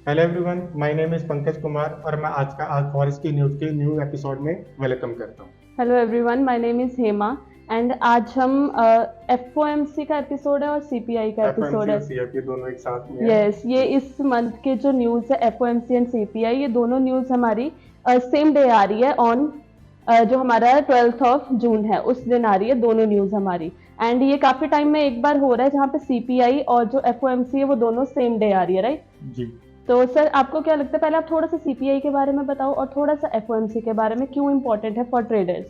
Hello everyone, my name is Pankaj Kumar और मैं आज फॉरेस्ट की न्यूज़ के न्यू एपिसोड में वेलकम करता हूँ। Hello everyone, my name is Hema and आज हम एफओएमसी का एपिसोड है और सीपीआई का एपिसोड एफएमसी और है। सीएफपी दोनों एक साथ में है। यस, ये जी। इस मंथ के जो न्यूज़ है एफओएमसी एंड सीपीआई, ये दोनों न्यूज़ हमारी सेम डे आ रही है ऑन जो हमारा 12 जून है उस दिन आ रही है दोनों न्यूज़ हमारी। एंड ये काफ़ी टाइम में एक बार हो रहा है जहाँ पे सीपीआई और जो एफओएमसी है वो दोनों सेम डे आ रही है, राइट? जी। तो सर आपको क्या लगता है, पहले आप थोड़ा सा सीपीआई के बारे में बताओ और थोड़ा सा एफओएमसी के बारे में, क्यों इंपॉर्टेंट है फॉर ट्रेडर्स।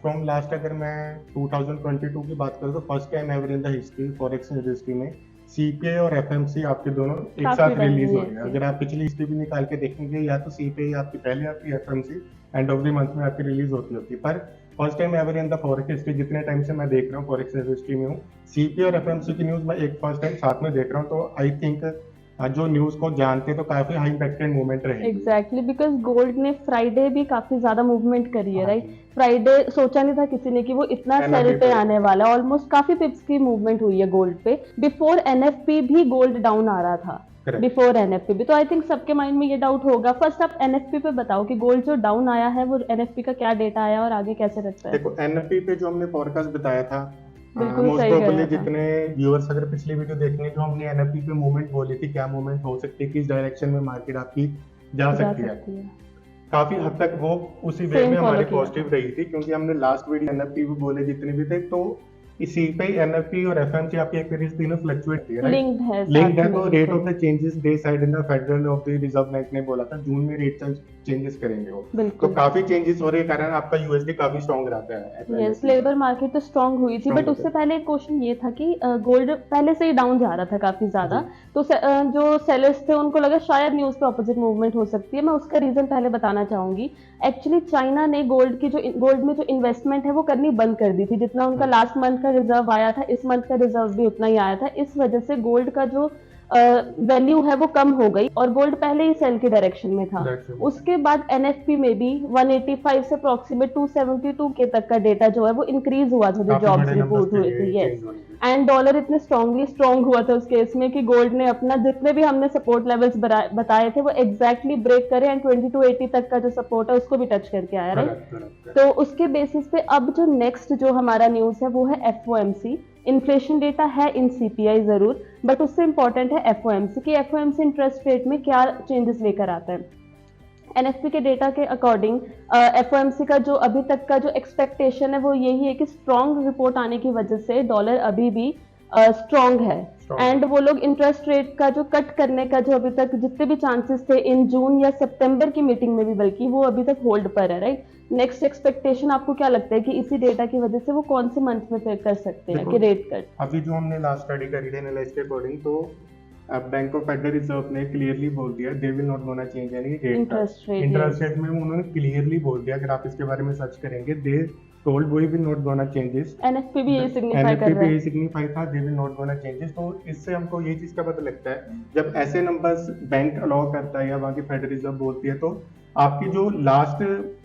फ्रॉम लास्ट अगर मैं 2022 की बात करूँ तो first time ever in the history forex history में सीपीआई और एफएमसी आपके दोनों एक काफी साथ टाइम रिलीज हो हुई रहे हैं। है। अगर आप पिछली हिस्ट्री भी निकाल के देखेंगे या तो सीपीआई आपकी पहले आपकी FMC end of the month में आपकी रिलीज होती होती है, पर first time ever in the forex history जितने टाइम से मैं देख रहा हूँ फॉरेक्स हिस्ट्री में हूँ, सीपीआई और एफएमसी की न्यूज मैं एक फर्स्ट टाइम साथ में देख रहा हूँ। तो आई थिंक जो न्यूज को जानते तो काफी हाई इम्पैक्टेड मूवमेंट रहेगी। एग्जैक्टली, बिकॉज गोल्ड ने फ्राइडे भी काफी ज्यादा मूवमेंट करी है, हाँ राइट? जी। फ्राइडे सोचा नहीं था किसी ने कि वो इतना सेल एनएफपी पे पर आने वाला है। ऑलमोस्ट काफी पिप्स की मूवमेंट हुई है गोल्ड पे। बिफोर एनएफपी भी गोल्ड डाउन आ रहा था। करेक्ट। बिफोर एनएफपी भी, तो आई थिंक सबके माइंड में ये डाउट होगा। फर्स्ट आप एनएफपी पे बताओ कि गोल्ड जो डाउन आया है वो एनएफपी का क्या डेटा आया और आगे कैसे रखता है। देखो एनएफपी पे जो हमने पॉडकास्ट बताया था, बिल्कुल मोस्ट सही प्रोबेबली गया था। जितने व्यूअर्स अगर पिछली वीडियो देखेंगे जो हमने एनएफपी पे मूवमेंट बोली थी, क्या मूवमेंट हो सकती है, किस डायरेक्शन में मार्केट आपकी जा जा सकती है, सकती है। काफी हद तक वो उसी वे सेम में फॉलो हमारी किया था। पॉजिटिव रही थी, क्योंकि हमने लास्ट वीडियो एनएफपी भी बोले जितने भी थे, तो इसी पे एनएफपी और एफएमसी आपकी एक्टिविटीज तीनों फ्लक्चुएट थी, राइट? लिंक्ड है लिंक्ड साथ है। में, तो रेट बिल्कुल। Of the changes day side in the federal of the reserve bank ने बोला था जून में रेट चेंजेस करेंगे वो। तो बिल्कुल। काफी चेंजेस हो रहे के कारण आपका यूएसडी काफी स्ट्रांग रहता है यस, एनएफपी का। लेबर मार्केट तो स्ट्रांग हुई थी, स्ट्रांग बट होता उससे है। पहले एक क्वेश्चन ये था कि गोल्ड पहले से ही डाउन जा रहा था काफी जी। ज्यादा। तो जो सेलर्स थे उनको लगा शायद न्यूज पे ऑपोजिट मूवमेंट हो सकती है। मैं उसका रीजन पहले बताना चाहूंगी। एक्चुअली चाइना ने गोल्ड में जो इन्वेस्टमेंट है वो करनी बंद कर दी थी। जितना उनका लास्ट मंथ का रिजर्व आया था, इस मंथ का रिजर्व भी उतना ही आया था। इस वजह से गोल्ड का जो वैल्यू है वो कम हो गई और गोल्ड पहले ही सेल के डायरेक्शन में था। उसके बाद एनएफपी में भी 185 से अप्रोक्सीमेट 272 के तक का डेटा जो है वो इंक्रीज हुआ था, जो काफी जॉब्स बड़े नंबर्स रिपोर्ट थे हुए ये थे। यस, चेंज होने के। एंड डॉलर इतने स्ट्रांगली स्ट्रांग हुआ था उस केस में कि गोल्ड ने अपना जितने भी हमने सपोर्ट लेवल्स बताए थे वो एग्जैक्टली ब्रेक करे एंड 2280 तक का जो सपोर्ट है उसको भी टच करके आया, राइट? Correct correct. तो उसके बेसिस पे अब जो नेक्स्ट जो हमारा न्यूज है वो है एफओएमसी। इन्फ्लेशन डेटा है इन सीपीआई जरूर, बट उससे इंपॉर्टेंट है एफओएमसी कि एफओएमसी इंटरेस्ट रेट में क्या चेंजेस लेकर आता है। एनएफपी के डेटा के अकॉर्डिंग एफओएमसी का जो अभी तक का जो एक्सपेक्टेशन है वो यही है कि स्ट्रॉन्ग रिपोर्ट आने की वजह से डॉलर अभी भी स्ट्रॉन्ग है। एंड वो लोग इंटरेस्ट रेट का जो कट करने का जो अभी तक जितने भी चांसेस थे इन जून या सितंबर की मीटिंग में भी, बल्कि वो अभी तक होल्ड पर है, राइट? नेक्स्ट एक्सपेक्टेशन आपको क्या लगता है कि इसी डेटा की वजह से वो कौन से मंथ में फिर कर सकते हैं कि रेट कट? अभी जो हमने लास्ट स्टडी करी थी एनालिस्ट के अकॉर्डिंग, तो बैंक ऑफ फेडरल रिजर्व ने क्लियरली बोल दिया they will not gonna change any rate. Interest rate, interest rate में उन्होंने क्लियरली बोल दिया, अगर आप इसके बारे में सर्च करेंगे, they told we will not gonna changes. NFP भी यही सिग्निफाई कर एनएफपी रहा पे है। यही सिग्निफाई था, they will not gonna changes. तो इससे हमको ये चीज का पता लगता है जब ऐसे नंबर्स बैंक अलाउ करता है या वहाँ की फेडरल रिजर्व बोलती है, तो आपकी जो लास्ट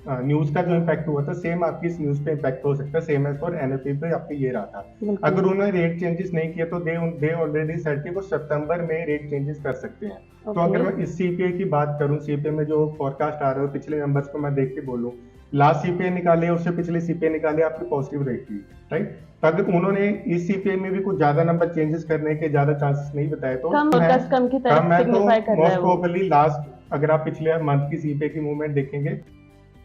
न्यूज का जो इम्पैक्ट हुआ था सेम आपकी इस न्यूज पे इम्पैक्ट हो सकता है, सेम एज फॉर एनएफपी पे आपके ये रहा था। अगर उन्होंने रेट चेंजेस नहीं किया तो दे ऑलरेडी सेड कि वो सितंबर में रेट चेंजेस कर सकते हैं। तो अगर मैं इस सीपीआई की बात करूं, सीपीआई में जो फोरकास्ट आ रहे हो पिछले नंबर्स को मैं देख के बोलूं, लास्ट सीपीआई निकाले उससे पिछले सीपीआई निकाले आपकी पॉजिटिव रेट थी, राइट? तो अगर उन्होंने इस सीपीआई में भी कुछ ज्यादा नंबर चेंजेस करने के ज्यादा चांसेस नहीं बताए तो कम की तरफ है। तो सिग्निफाई कर रहा मोस्ट है वो। प्रोबेबली लास्ट अगर आप पिछले मंथ की सीपीआई की मूवमेंट देखेंगे,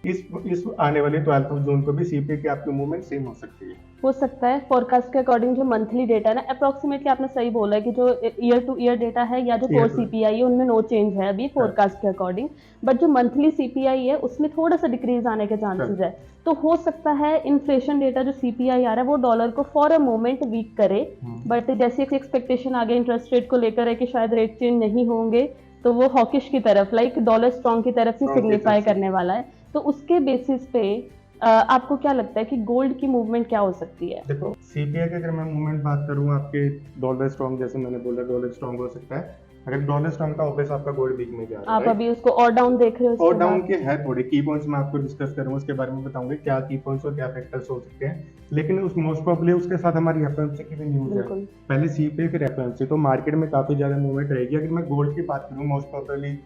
इस आने वाले 12 जून को भी सीपीआई की आपकी मूवमेंट सेम हो सकती है। हो सकता है। फोरकास्ट के अकॉर्डिंग जो मंथली डेटा है ना, अप्रोक्सीमेटली आपने सही बोला है कि जो ईयर टू ईयर डेटा है या जो कोर सीपीआई है उनमें नो चेंज है अभी फोरकास्ट के अकॉर्डिंग। बट जो मंथली सीपीआई है उसमें थोड़ा सा डिक्रीज आने के चांसेस है। तो हो सकता है इन्फ्लेशन डेटा जो सीपीआई आ रहा है वो डॉलर को फॉर अ मोमेंट वीक करे। बट जैसे एक्सपेक्टेशन आगे इंटरेस्ट रेट को लेकर है कि शायद रेट चेंज नहीं होंगे, तो वो हॉकिश की तरफ, लाइक डॉलर स्ट्रॉन्ग की तरफ ही सिग्निफाई करने वाला है। तो उसके बेसिस पे आपको क्या लगता है कि गोल्ड की मूवमेंट क्या हो सकती है? देखो सीपीआई की अगर मैं मूवमेंट बात करूं, आपके डॉलर स्ट्रॉन्ग, जैसे मैंने बोला डॉलर स्ट्रॉन्ग हो सकता है। अगर डॉलर स्ट्रॉन्ग था ऑब्वियस आपका गोल्ड वीक में जा रहा है, आप अभी उसको और डाउन देख रहे हो उसके और डाउन बाद? के है थोड़े की पॉइंट्स मैं आपको डिस्कस करूंगा, उसके बारे में बताऊंगा क्या की पॉइंट्स और क्या फैक्टर्स हो सकते हैं। लेकिन उस मोस्ट प्रोबेबली उसके साथ हमारी एफओएमसी की भी न्यूज है, बिल्कुल। पहले सीपीआई फिर एफओएमसी, तो मार्केट में काफी ज्यादा मूवमेंट रहेगी। अगर मैं गोल्ड की बात करूं, मोस्ट प्रोबेबली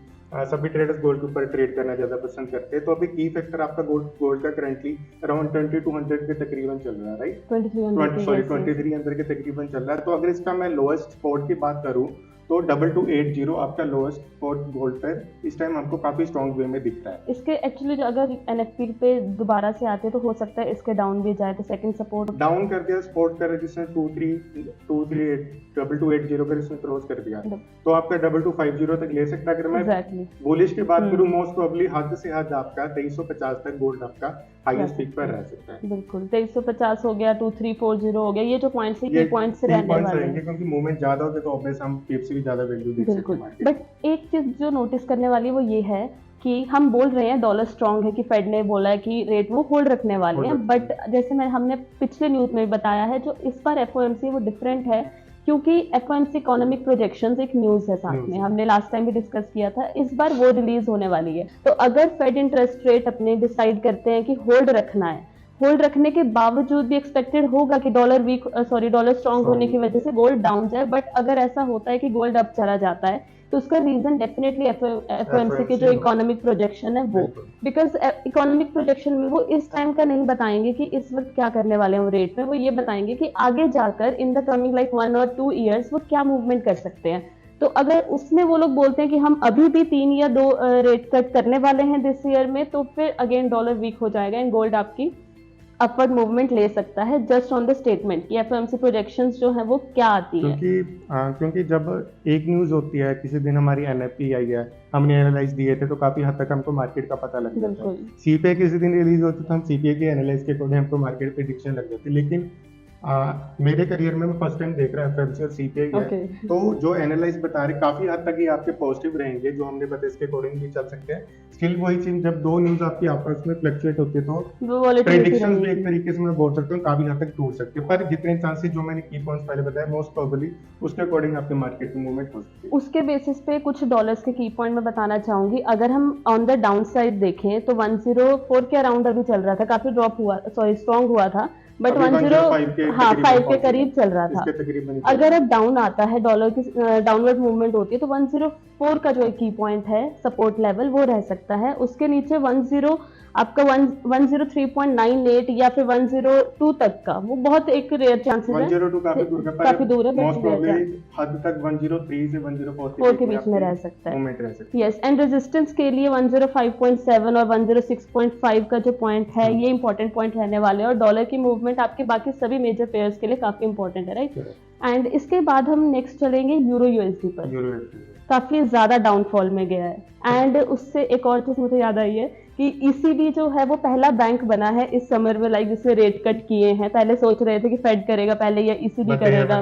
सभी ट्रेडर्स गोल्ड के ऊपर ट्रेड करना ज्यादा पसंद करते हैं, तो अभी की फैक्टर आपका गोल्ड का करंटली अराउंड 2200 के तकरीबन चल रहा है, राइट? 2300 के तकरीबन चल रहा है। तो अगर इसका मैं लोएस्ट स्पॉट की बात करूं तो 2280 आपका लोएस्ट स्पॉट गोल्ड पर इस टाइम हमको काफी स्ट्रॉन्ग वे में दिखता है। इसके एक्चुअली अगर एनएफपी पे दोबारा से आते तो हो सकता है इसके डाउन भी जाए, तो सेकंड सपोर्ट डाउन कर दिया, सपोर्ट कर रेजिस्टेंस 2280 का इसने क्रॉस कर दिया, तो आपका 2250 तक ले सकता है। अगर मैं बुलिश की बात करूं, मोस्ट प्रोबेबली हद से हद आपका 2350 तक गोल्ड आपका हाईएस्ट पीक पर रह सकता है। बिल्कुल 2350 हो गया, 2340 हो गया, ये जो पॉइंट्स है, ये पॉइंट्स रहने वाले हैं, क्योंकि मूवमेंट ज्यादा होते तो ऑब्वियस हम पीप से भी ज्यादा वैल्यू देख सकते हैं। बट एक चीज जो नोटिस करने वाली वो ये है कि हम बोल रहे हैं डॉलर स्ट्रांग है, कि फेड ने बोला है कि रेट वो होल्ड रखने वाले हैं, बट जैसे हमने पिछले न्यूज में बताया है, जो इस बार एफओएमसी वो डिफरेंट है, क्योंकि एफओएमसी इकोनॉमिक प्रोजेक्शंस एक न्यूज है साथ में, हमने लास्ट टाइम भी डिस्कस किया था, इस बार वो रिलीज होने वाली है। तो अगर फेड इंटरेस्ट रेट अपने डिसाइड करते हैं कि होल्ड रखना है, होल्ड रखने के बावजूद भी एक्सपेक्टेड होगा कि डॉलर स्ट्रांग होने की वजह से गोल्ड डाउन जाए, बट अगर ऐसा होता है कि गोल्ड अप चला जाता है तो उसका रीजन डेफिनेटली एफओएमसी के जो इकोनॉमिक प्रोजेक्शन है वो, बिकॉज इकोनॉमिक प्रोजेक्शन में वो इस टाइम का नहीं बताएंगे कि इस वक्त क्या करने वाले हैं रेट में, वो ये बताएंगे कि आगे जाकर इन द कमिंग लाइक 1 और 2 ईयर्स वो क्या मूवमेंट कर सकते हैं। तो अगर उसमें वो लोग बोलते हैं कि हम अभी भी 3 या 2 रेट कट करने वाले हैं दिस ईयर में, तो फिर अगेन डॉलर वीक हो जाएगा एंड गोल्ड आपकी अपवर्ड मूवमेंट ले सकता है, जस्ट ऑन द स्टेटमेंट कि एफओएमसी प्रोजेक्शंस जो है वो क्या आती है। क्योंकि जब एक न्यूज होती है, किसी दिन हमारी एनएफपी आई है, हमने एनालाइज दिए थे, तो काफी हद तक हमको मार्केट का पता लग जाता है। सीपीआई किसी दिन रिलीज होती तो हम सीपीआई के एनालाइज के अकॉर्डिंग हमको मार्केट प्रेडिक्शन लग जाती, लेकिन मेरे करियर में मैं फर्स्ट टाइम देख रहा है एफएमसी और सीपीआई है, तो जो एनालाइज बता रहे काफी हद तक ये आपके पॉजिटिव रहेंगे, जो हमने बताया इसके अकॉर्डिंग भी चल सकते हैं। स्टिल वही चीज, जब दो न्यूज आपकी आपस में फ्लक्चुएट होती है तो प्रेडिक्शंस भी एक तरीके से मैं बोल सकता हूँ काफी हद तक टूट सकते हैं, पर जितने चांसेस जो मैंने की पॉइंट्स पहले बताया, मोस्ट प्रोबेबली उसके अकॉर्डिंग आपके मार्केट में मूवमेंट हो सकती है। उसके बेसिस पे कुछ डॉलर्स के की पॉइंट मैं बताना चाहूंगी। अगर हम ऑन द डाउन साइड देखें तो 104 के अराउंड अभी चल रहा था, काफी ड्रॉप हुआ, स्ट्रॉन्ग हुआ था, बट 105 के करीब चल रहा था। अगर अब डाउन आता है, डॉलर की डाउनवर्ड मूवमेंट होती है, तो 104 का जो एक की पॉइंट है सपोर्ट लेवल वो रह सकता है। उसके नीचे 103.98 या फिर 102 तक का, वो बहुत एक रेयर चांसेस है, 102 काफी दूर है, मोस्ट प्रोबेबली हद तक 103 से 104 के बीच में रह सकता है। मूवमेंट रह सकता है। यस, एंड रेजिस्टेंस के लिए 105.7 और 106.5 का जो पॉइंट है, ये इंपॉर्टेंट पॉइंट रहने वाले हैं, और डॉलर की मूवमेंट आपके बाकी सभी मेजर पेयर्स के लिए काफी इंपॉर्टेंट है, राइट? एंड इसके बाद हम नेक्स्ट चलेंगे यूरो यूएसडी पर। काफी ज्यादा डाउनफॉल में गया है, एंड उससे एक और चीज मुझे याद आई है कि ईसीबी जो है वो पहला बैंक बना है इस समर में, लाइक जिसने रेट कट किए हैं। पहले सोच रहे थे कि फेड करेगा पहले या ईसीबी करेगा,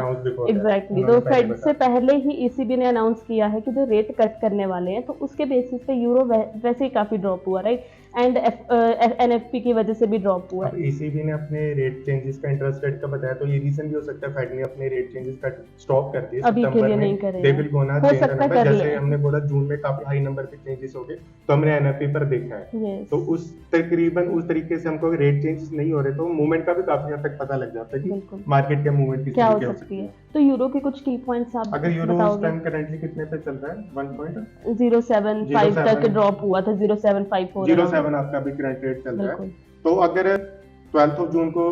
एग्जैक्टली, तो फेड से पहले ही ईसीबी ने अनाउंस किया है कि जो रेट कट करने वाले हैं, तो उसके बेसिस पे यूरो वैसे ही काफी ड्रॉप हुआ, राइट? एंड एनएफपी की वजह से भी ड्रॉप हुआ। ईसीबी ने अपने रेट चेंजेस का, इंटरेस्ट रेट का बताया, तो ये रीजन भी हो सकता है फेड ने अपने रेट चेंजेस का स्टॉप कर दिया, अभी के लिए नहीं करेगा, हो सकता है, जैसे हमने बोला जून में काफी हाई नंबर पे चेंजेस हो गए, तो हमने एनएफपी पर देखा है, तो उस तकरीबन उस तरीके से हमको रेट चेंजेस नहीं हो रहे, तो मूवमेंट का भी काफी हद तक पता लग जाता है कि मार्केट के मूवमेंट क्या हो सकती है। तो यूरो के कुछ की पॉइंट्स आप अगर यूरो इस टाइम करंटली कितने पे चल रहा है? 1.075 तक ड्रॉप हुआ था, 0.754 आपका भी करंट रेट चल रहा है। तो अगर 12 जून को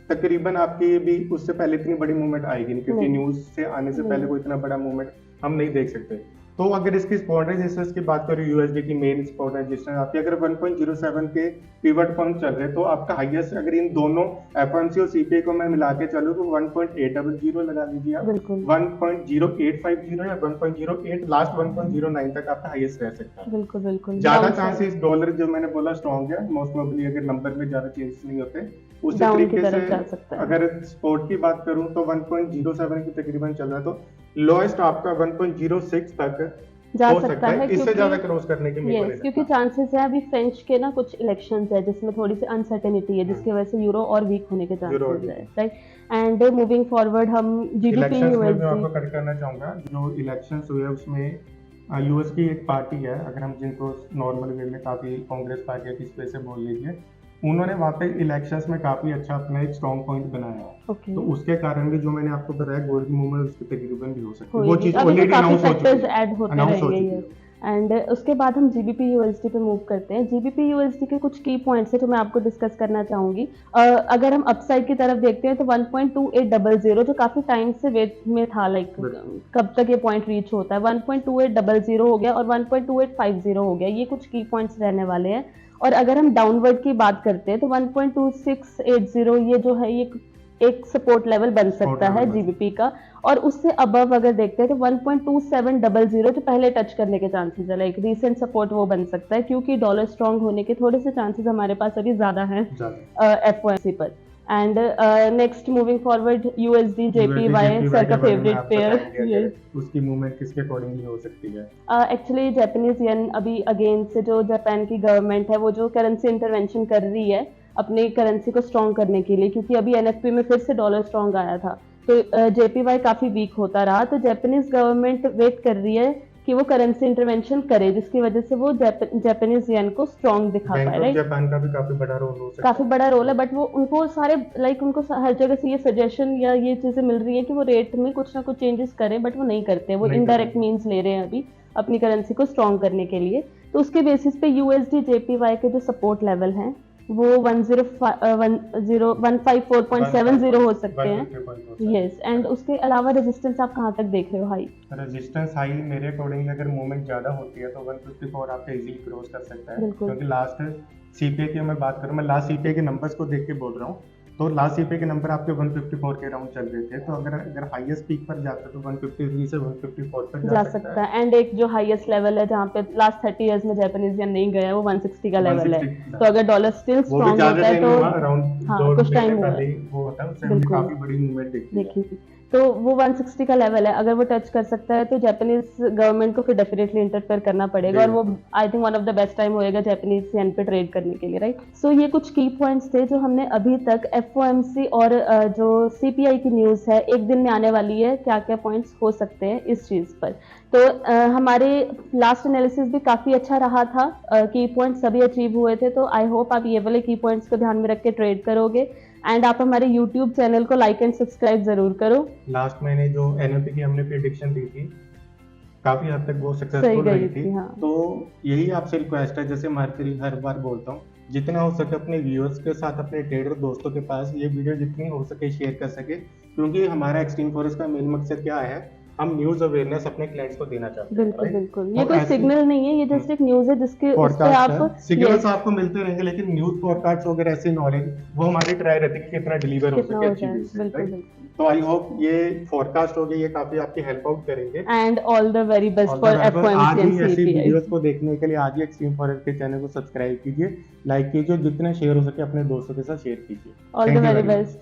तकरीबन आपकी भी उससे पहले इतनी बड़ी मूवमेंट आएगी नहीं, क्योंकि न्यूज से आने से पहले कोई इतना बड़ा मूवमेंट हम नहीं देख सकते। तो अगर इसकी स्पॉट रेजिस्टेंस की बात करें, यूएसडी की मेन स्पॉट रेजिस्टेंस आपकी अगर 1.07 के पिवट पॉइंट चल रहे, तो आपका हाईएस्ट अगर इन दोनों एफओएमसी और सीपीआई को मैं मिला के चलूं तो 1.800 लगा लीजिए आप, 1.0850 या 1.08 लास्ट 1.09 तक आपका हाईएस्ट रह सकता है। बिल्कुल ज्यादा चांसेस डॉलर जो मैंने बोला स्ट्रॉन्ग है, मोस्ट प्रोबेबली अगर नंबर में ज्यादा चेंजेस नहीं होते, उसी तरीके से अगर स्पोर्ट की बात करूं तो 1.07 की तकरीबन चल रहा है, तो लोएस्ट आपका 1.06 तक जा हो सकता है इससे ज्यादा क्रॉस करने की मेरे को नहीं क्योंकि लगता। चांसेस है अभी फ्रेंच के ना कुछ इलेक्शंस है जिसमें थोड़ी सी अनसर्टेनिटी है जिसकी वजह से यूरो और वीक होने के यूरो चांसेस है, राइट। एंड मूविंग फॉरवर्ड हम जीबीपी इलेक्शंस में मैं यूएसडी। आपको कट करना चाहूंगा, जो इलेक्शंस हुए उसमें यूएस की एक पार्टी है, अगर हम जिनको नॉर्मल वे में काफी कांग्रेस पार्टी है किस वजह से बोल लीजिए, उन्होंने वहाँ पे इलेक्शंस में काफी अच्छा अपना एक स्ट्रॉन्ग पॉइंट बनाया है। ओके, तो उसके कारण भी जो मैंने आपको बताया गोल्ड मूवमेंट उसके तकरीबन भी हो सकती है, कोई वो भी चीज अभी तो ऑलरेडी काफी अनाउंस हो चुकी फैक्टर्स है, ऐड होते अनाउंस हो रहेंगे चुकी ये। है। एंड उसके बाद हम जीबीपी यूएसडी पे मूव करते हैं। जीबीपी यूएसडी के कुछ की पॉइंट्स है जो मैं आपको डिस्कस करना चाहूंगी। अगर हम अपसाइड की तरफ देखते हैं तो 1.2800 जो काफी टाइम से वेट में था, लाइक कब तक ये पॉइंट रीच होता है, 1.2800 हो गया और 1.2850 हो गया, ये कुछ की पॉइंट्स रहने वाले हैं। और अगर हम डाउनवर्ड की बात करते हैं तो 1.2680 ये जो है ये एक सपोर्ट लेवल बन सकता है जीबीपी का। और उससे अबव अगर देखते हैं तो 1.2700 जो पहले टच करने के चांसेस है, लाइक रीसेंट सपोर्ट वो बन सकता है, क्योंकि डॉलर स्ट्रांग होने के थोड़े से चांसेस हमारे पास अभी ज्यादा हैं एफओएमसी पर। And next moving forward USD JPY sir का फेवरेट पेयर, उसकी मूवमेंट किसके अकॉर्डिंगली हो सकती है? एक्चुअली जापानीज येन अभी अगेन से जो जापान की गवर्नमेंट है वो जो करेंसी इंटरवेंशन कर रही है अपनी करेंसी को स्ट्रॉन्ग करने के लिए, क्योंकि अभी एनएफपी में फिर से डॉलर स्ट्रॉन्ग आया था, तो जेपीवाई काफी वीक होता रहा, तो जापानीज गवर्नमेंट वेट कर रही है कि वो करेंसी इंटरवेंशन करे जिसकी वजह से वो जापानीज येन को स्ट्रॉन्ग दिखा पाए, राइट। जापान का भी काफी बड़ा रोल हो सकता है, काफी बड़ा रोल है, बट वो उनको सारे लाइक उनको हर जगह से ये सजेशन या ये चीजें मिल रही है कि वो रेट में कुछ ना कुछ चेंजेस करें, बट वो नहीं करते, वो इनडायरेक्ट मीन्स ले रहे हैं अभी अपनी करेंसी को स्ट्रॉन्ग करने के लिए। तो उसके बेसिस पे यूएसडी जेपीवाई के जो सपोर्ट लेवल हैं वो 154.70 हो सकते हैं, यस। एंड उसके अलावा रेजिस्टेंस आप कहाँ तक देख रहे हो हाई? रेजिस्टेंस हाई मेरे अकॉर्डिंग अगर मूवमेंट ज्यादा होती है तो 154 आपका इजीली क्रॉस कर सकता है, क्योंकि लास्ट सीपीए की मैं बात करूं, मैं लास्ट सीपीए के नंबर्स को देख के बोल रहा हूँ, तो लास्ट सीपीए के नंबर आपके 154 के राउंड चल रहे थे, तो अगर हाईएस्ट पीक पर जाता तो 153 से 154 तक जा सकता है। एंड एक जो हाईएस्ट लेवल है जहाँ पे लास्ट 30 इयर्स में जापानीज येन नहीं गया वो 160 का लेवल है, तो अगर डॉलर स्टिल स्ट्रॉन्ग होता है तो कुछ टाइम पहले वो होता है, उससे हमने काफी बड़ी मूवमेंट देखी थी, तो वो 160 का लेवल है, अगर वो टच कर सकता है तो जापानीज गवर्नमेंट को फिर डेफिनेटली इंटरफेयर करना पड़ेगा, और वो I think one of the best time होएगा जापानीज येन पे ट्रेड करने के लिए, राइट। सो ये कुछ की पॉइंट्स थे जो हमने अभी तक एफओएमसी और जो सीपीआई की न्यूज है एक दिन में आने वाली है, क्या क्या पॉइंट्स हो सकते हैं इस चीज पर। तो हमारे लास्ट एनालिसिस भी काफी अच्छा रहा था, की पॉइंट्स सभी अचीव हुए थे, तो आई होप आप ये वाले की पॉइंट्स को ध्यान में रख के ट्रेड करोगे। एंड आप हमारे YouTube चैनल को लाइक एंड सब्सक्राइब जरूर करो। लास्ट महीने जो एनएलपी की हमने प्रेडिक्शन दी थी काफी हद तक वो सक्सेसफुल रही थी, हाँ। तो यही आपसे रिक्वेस्ट है, जैसे मैं हर बार बोलता हूँ, जितना हो सके अपने व्यूअर्स के साथ, अपने ट्रेडर दोस्तों के पास ये वीडियो जितनी हो सके शेयर कर सके, क्योंकि हमारा एक्सट्रीम फॉरेक्स का मेन मकसद क्या है, हम न्यूज अवेयरनेस अपने क्लाइंट्स को देना चाहते हैं। बिल्कुल बिल्कुल, ये कोई सिग्नल नहीं है, ये जस्ट एक न्यूज है जिसके उस पे आप सिग्नल्स आपको मिलते रहेंगे, लेकिन न्यूज पॉडकास्ट वगैरह ऐसे नॉलेज वो हमारी ट्राई रहती है कि कितना डिलीवर हो सके अच्छी चीज। तो आई होप ये फोरकास्ट हो गई, ये काफी आपकी हेल्प आउट करेंगे। And all the very best for FOMC and ऐसी वीडियोस को देखने के लिए आज ही एक्सट्रीम फॉरेक्स के चैनल को सब्सक्राइब कीजिए, लाइक कीजिए, जितना शेयर हो सके अपने दोस्तों के साथ शेयर कीजिए। All the very best.